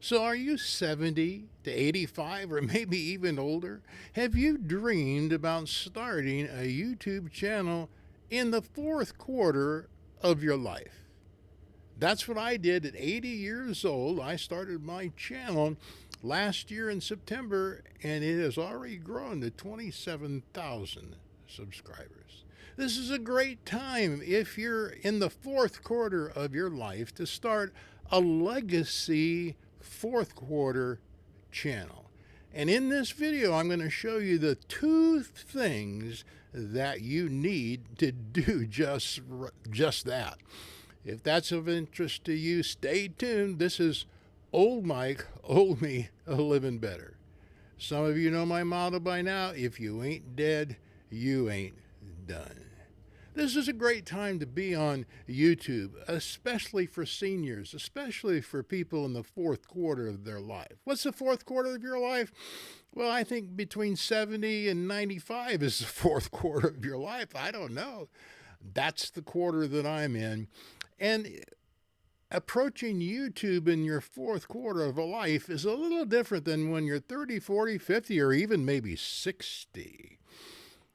So, are you 70 to 85 or maybe even older? Have you dreamed about starting a YouTube channel in the fourth quarter of your life? That's what I did at 80 years old. I started my channel last year in September, and it has already grown to 27,000 subscribers. This is a great time if you're in the fourth quarter of your life to start a legacy fourth quarter channel. And in this video, I'm going to show you the two things that you need to do just that. If that's of interest to you, stay tuned. This is Old Mike, Old Me, Living Better. Some of you know my motto by now: if you ain't dead, you ain't done. This is a great time to be on YouTube, especially for seniors, especially for people in the fourth quarter of their life. What's the fourth quarter of your life? Well, I think between 70 and 95 is the fourth quarter of your life. I don't know. That's the quarter that I'm in. And approaching YouTube in your fourth quarter of a life is a little different than when you're 30, 40, 50, or even maybe 60.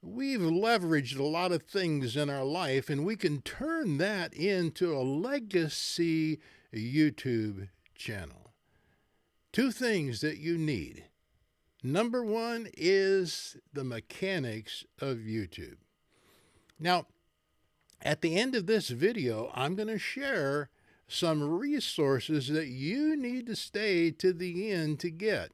We've leveraged a lot of things in our life, and we can turn that into a legacy YouTube channel. Two things that you need. Number one is the mechanics of YouTube. Now, at the end of this video, I'm going to share some resources that you need to stay to the end to get.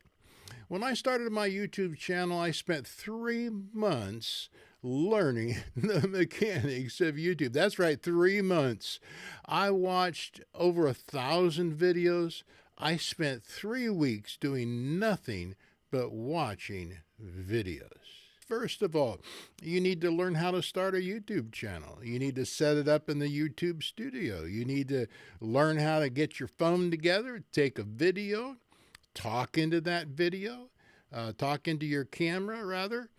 When I started my YouTube channel, I spent 3 months learning the mechanics of YouTube. That's right, 3 months. I watched over 1,000 videos. I spent 3 weeks doing nothing but watching videos. First of all, you need to learn how to start a YouTube channel. You need to set it up in the YouTube studio. You need to learn how to get your phone together, take a video, talk into that video, talk into your camera, rather.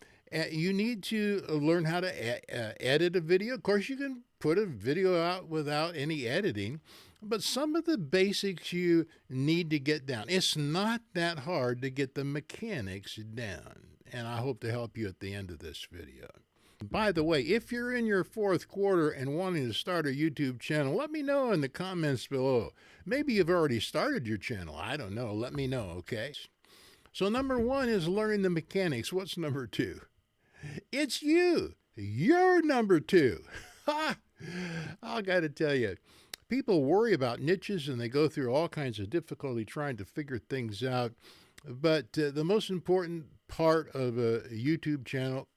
You need to learn how to edit a video. Of course, you can put a video out without any editing, but some of the basics you need to get down. It's not that hard to get the mechanics down, and I hope to help you at the end of this video. By the way, if you're in your fourth quarter and wanting to start a YouTube channel, let me know in the comments below. Maybe you've already started your channel. I don't know. Let me know, okay? So number one is learning the mechanics. What's number two? It's you. You're number two. Ha! I got to tell you, people worry about niches and they go through all kinds of difficulty trying to figure things out. But the most important part of a YouTube channel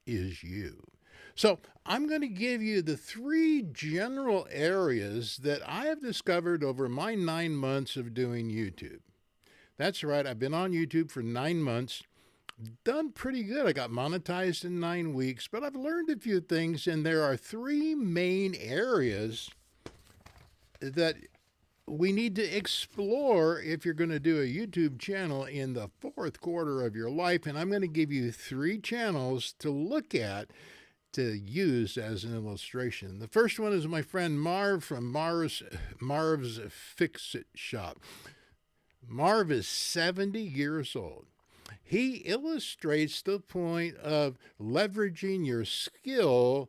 is you. So I'm going to give you the 3 general areas that I have discovered over my 9 months of doing YouTube. That's right, I've been on YouTube for 9 months, done pretty good. I got monetized in 9 weeks, but I've learned a few things, and there are 3 main areas that we need to explore if you're going to do a YouTube channel in the fourth quarter of your life. And I'm going to give you 3 channels to look at to use as an illustration. The first one is my friend Marv from Marv's Fix-It Shop. Marv is 70 years old. He illustrates the point of leveraging your skill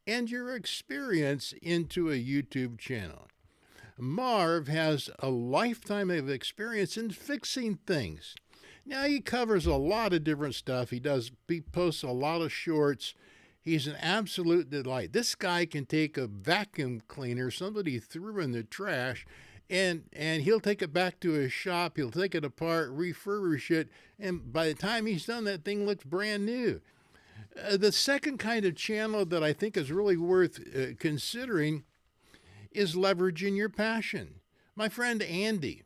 and your experience into a YouTube channel. Marv has a lifetime of experience in fixing things. Now, he covers a lot of different stuff. He posts a lot of shorts. He's an absolute delight. This guy can take a vacuum cleaner somebody threw in the trash, and he'll take it back to his shop. He'll take it apart, refurbish it, and by the time he's done, that thing looks brand new. The second kind of channel that I think is really worth considering is leveraging your passion. My friend Andy.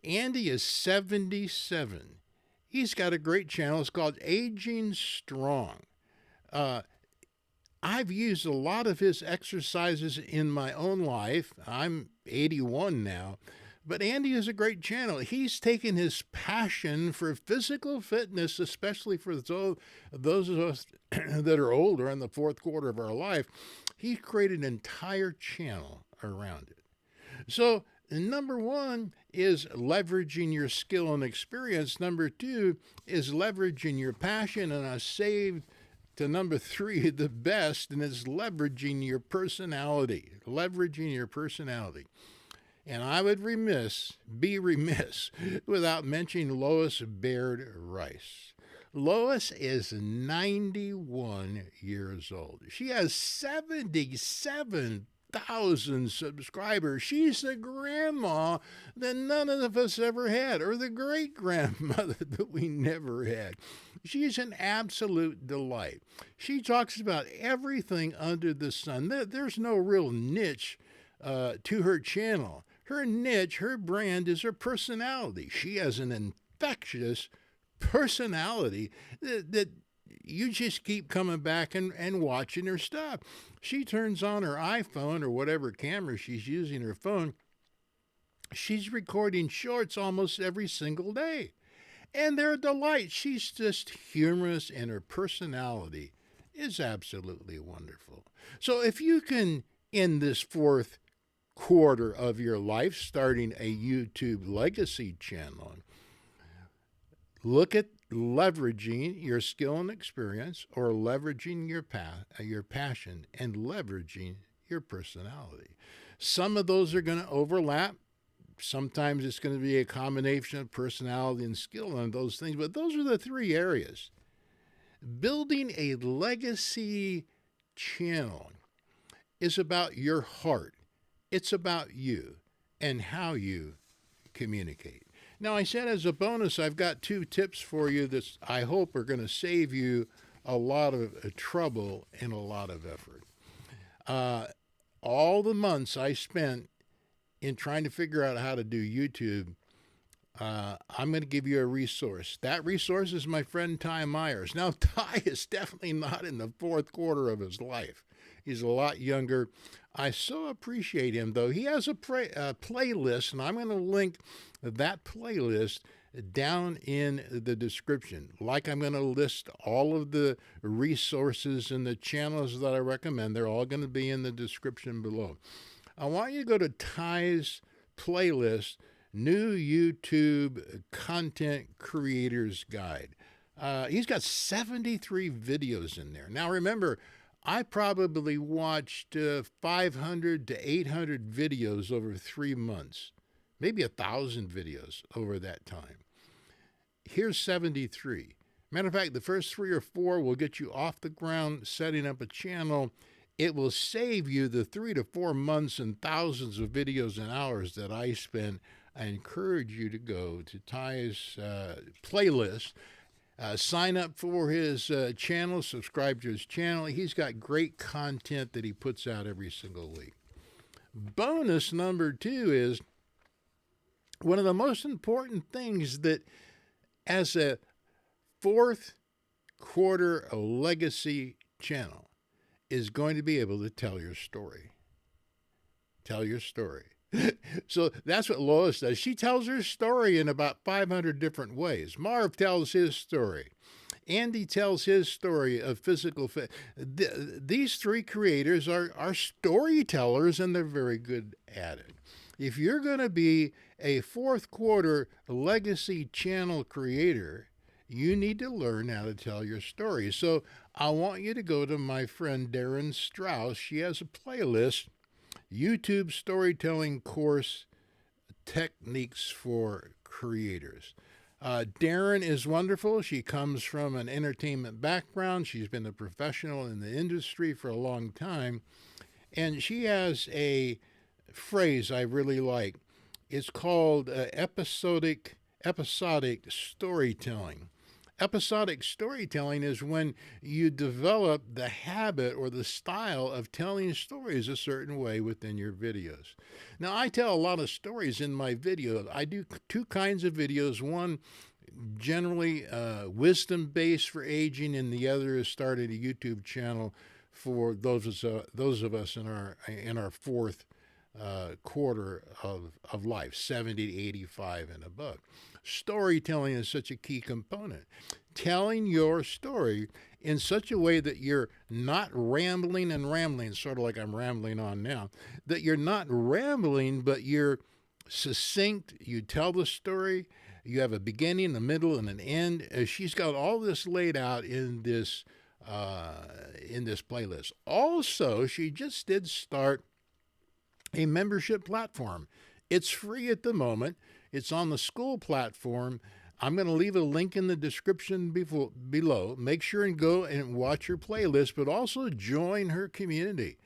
Andy is 77. He's got a great channel. It's called Aging Strong. I've used a lot of his exercises in my own life. I'm 81 now. But Andy is a great channel. He's taken his passion for physical fitness, especially for those of us that are older in the fourth quarter of our life. He's created an entire channel around it. So Number one is leveraging your skill and experience. Number two is leveraging your passion. And I saved to number three, the best, and it's leveraging your personality. Leveraging your personality. And I would be remiss without mentioning Lois Baird Rice. Lois is 91 years old. She has 77,000 subscribers. She's the grandma that none of us ever had, or the great grandmother that we never had. She's an absolute delight. She talks about everything under the sun. There's no real niche to her channel. Her niche, her brand is her personality. She has an infectious personality that you just keep coming back and watching her stuff. She turns on her iPhone or whatever camera she's using her phone. She's recording shorts almost every single day. And they're a delight. She's just humorous, and her personality is absolutely wonderful. So if you can, in this fourth quarter of your life, starting a YouTube legacy channel, look at leveraging your skill and experience, or leveraging your passion, and leveraging your personality. Some of those are going to overlap. Sometimes it's going to be a combination of personality and skill and those things, but those are the three areas. Building a legacy channel is about your heart. It's about you and how you communicate. Now, I said as a bonus, I've got 2 tips for you that I hope are going to save you a lot of trouble and a lot of effort. All the months I spent in trying to figure out how to do YouTube, I'm going to give you a resource. That resource is my friend Ty Myers. Now, Ty is definitely not in the fourth quarter of his life. He's a lot younger. I so appreciate him, though. He has a playlist, and I'm going to link that playlist down in the description. Like I'm going to list all of the resources and the channels that I recommend. They're all going to be in the description below. I want you to go to Ty's playlist, New YouTube Content Creators Guide. He's got 73 videos in there. Now, remember, I probably watched 500 to 800 videos over 3 months, maybe 1,000 videos over that time. Here's 73. Matter of fact, the first 3 or 4 will get you off the ground setting up a channel. It will save you the 3 to 4 months and thousands of videos and hours that I spent. I encourage you to go to Ty's playlist. Sign up for his channel, subscribe to his channel. He's got great content that he puts out every single week. Bonus number 2 is one of the most important things that, as a fourth quarter legacy channel, is going to be able to tell your story. Tell your story. So that's what Lois does. She tells her story in about 500 different ways. Marv tells his story. Andy tells his story of physical fit. These 3 creators are storytellers, and they're very good at it. If you're going to be a fourth quarter legacy channel creator, you need to learn how to tell your story. So I want you to go to my friend Darren Strauss. She has a playlist, YouTube Storytelling Course Techniques for Creators. Darren is wonderful. She comes from an entertainment background. She's been a professional in the industry for a long time. And she has a phrase I really like. It's called episodic storytelling. Episodic storytelling is when you develop the habit or the style of telling stories a certain way within your videos. Now, I tell a lot of stories in my videos. I do 2 kinds of videos. One, generally wisdom-based for aging, and the other is starting a YouTube channel for those of us in our fourth quarter of life, 70 to 85 and above. Storytelling is such a key component. Telling your story in such a way that you're not rambling, sort of like I'm rambling on now, that you're not rambling, but you're succinct. You tell the story. You have a beginning, a middle, and an end. She's got all this laid out in this playlist. Also, she just did start a membership platform. It's free at the moment. It's on the Skool platform. I'm going to leave a link in the description below. Make sure and go and watch her playlist, but also join her community.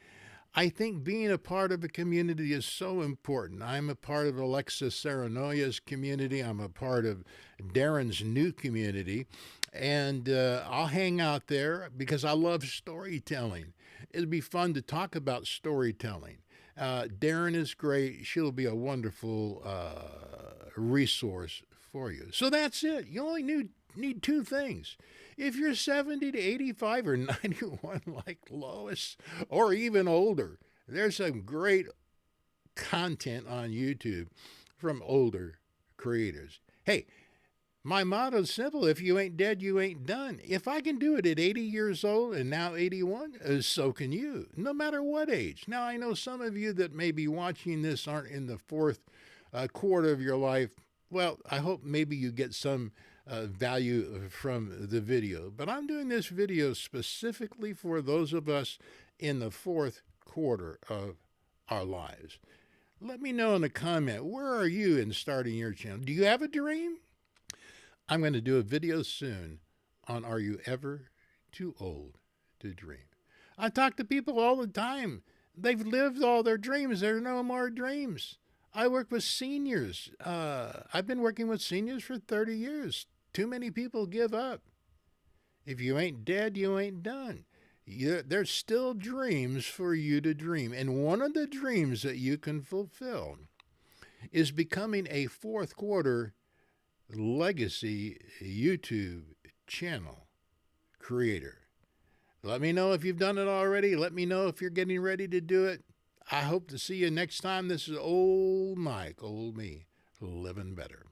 I think being a part of a community is so important. I'm a part of Alexis Saarenoja's community. I'm a part of Darren's new community. And I'll hang out there because I love storytelling. It'd be fun to talk about storytelling. Darren is great. She'll be a wonderful resource for you. So that's it. You only need two things. If you're 70 to 85 or 91 like Lois, or even older, there's some great content on YouTube from older creators. Hey, my motto is simple. If you ain't dead, you ain't done. If I can do it at 80 years old and now 81, so can you, no matter what age. Now, I know some of you that may be watching this aren't in the fourth quarter of your life. Well, I hope maybe you get some value from the video. But I'm doing this video specifically for those of us in the fourth quarter of our lives. Let me know in the comment, where are you in starting your channel? Do you have a dream? I'm going to do a video soon on Are You Ever Too Old to Dream? I talk to people all the time. They've lived all their dreams. There are no more dreams. I work with seniors. I've been working with seniors for 30 years. Too many people give up. If you ain't dead, you ain't done. There's still dreams for you to dream. And one of the dreams that you can fulfill is becoming a fourth quarter legacy YouTube channel creator. Let me know if you've done it already. Let me know if you're getting ready to do it. I hope to see you next time. This is old Mike, old me, living better.